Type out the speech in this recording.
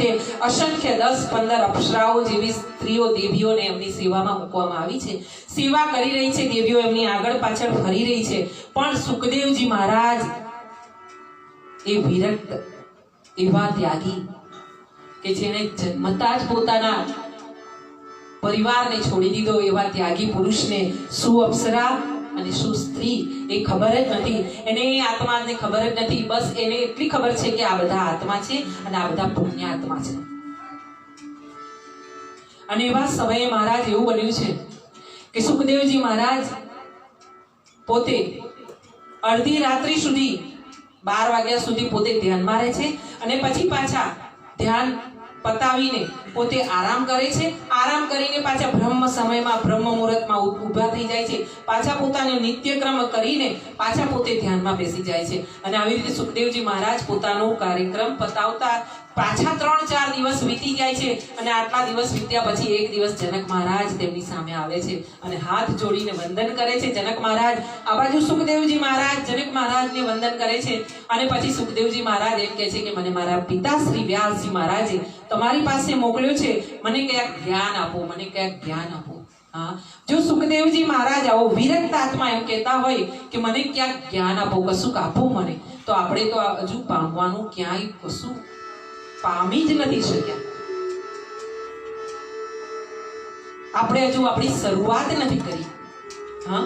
સાથે અસંખ્ય 10-15 અપ્સરાઓ જેવી સ્ત્રીઓ દેવીઓને એમની સેવામાં મૂકવામાં આવી છે. સેવા કરી રહી છે દેવીઓ, એમની આગળ પાછળ ફરી રહી છે. પણ સુખદેવજી મહારાજ એ વિરક્ત એવા ત્યાગી કે જેને જન્મતા જ પોતાના પરિવારને છોડી દીધો, એવા ત્યાગી પુરુષને શું અપ્સરા અને શું સ્ત્રી એ ખબર જ નથી. એને આત્માને ખબર જ નથી. બસ એને એટલી ખબર છે કે આ બધા આત્મા છે અને આ બધા પુણ્યાત્મા છે. અને એવા સમયે મહારાજ એવું બન્યું છે કે સુખદેવજી મહારાજ પોતે અડધી રાત્રિ સુધી 12 વાગ્યા સુધી પોતે ધ્યાનમાં રહે છે અને પછી પાછા ધ્યાન પતાવીને પોતે આરામ કરે છે. આરામ કરીને પાછા બ્રહ્મ સમયમાં બ્રહ્મ મુહૂર્તમાં ઊભા થઈ જાય છે. પાછા પોતાનો નિત્યક્રમ કરીને પાછા પોતે ધ્યાનમાં બેસી જાય છે. અને આવી રીતે સુખદેવજી મહારાજ પોતાનો કાર્યક્રમ પતાવતા પાછા 3-4 દિવસ વીતી જાય છે. અને આટલા દિવસ વીત્યા પછી એક દિવસ જનક મહારાજ તેમની સામે આવે છે અને હાથ જોડીને વંદન કરે છે. જનક મહારાજ આ બાજુ સુખદેવજી મહારાજ જનક મહારાજને વંદન કરે છે. અને પછી સુખદેવજી મહારાજ એમ કહે છે કે મને મારા પિતા શ્રી વ્યાસજી મહારાજે તમારી પાસે મોકલ્યો છે, મને ક્યાંક જ્ઞાન આપો, મને ક્યાંક જ્ઞાન આપો. હા, જો સુખદેવજી મહારાજ આવો વિરક્ત આત્મા એમ કહેતા હોય કે મને ક્યાંક જ્ઞાન આપો, કશુંક આપો મને, તો આપણે તો હજુ પામવાનું ક્યાંય કશું પામી જ નથી શક્યા. આપણે હજુ આપણી શરૂઆત નથી કરી. હા,